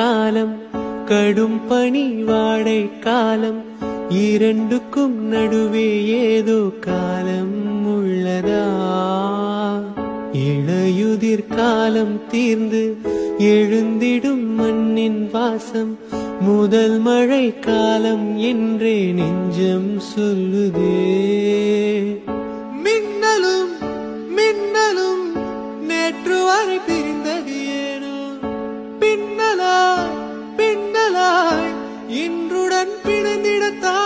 காலம் கடும் பனி வாடை காலம் இரண்டுக்கும் நடுவே ஏதோ காலம் உள்ளதா இளையுதிர் காலம் தீர்ந்து எழுந்திடும் மண்ணின் வாசம் முதல் மழை காலம் என்றே நெஞ்சம் சொல்லுதே மின்னலும் மின்னலும் நேற்று வரை பிரிந்தது ஏனோ பின்னலாய் பின்னலாய் இன்றுடன் பிணைந்திடத்தான்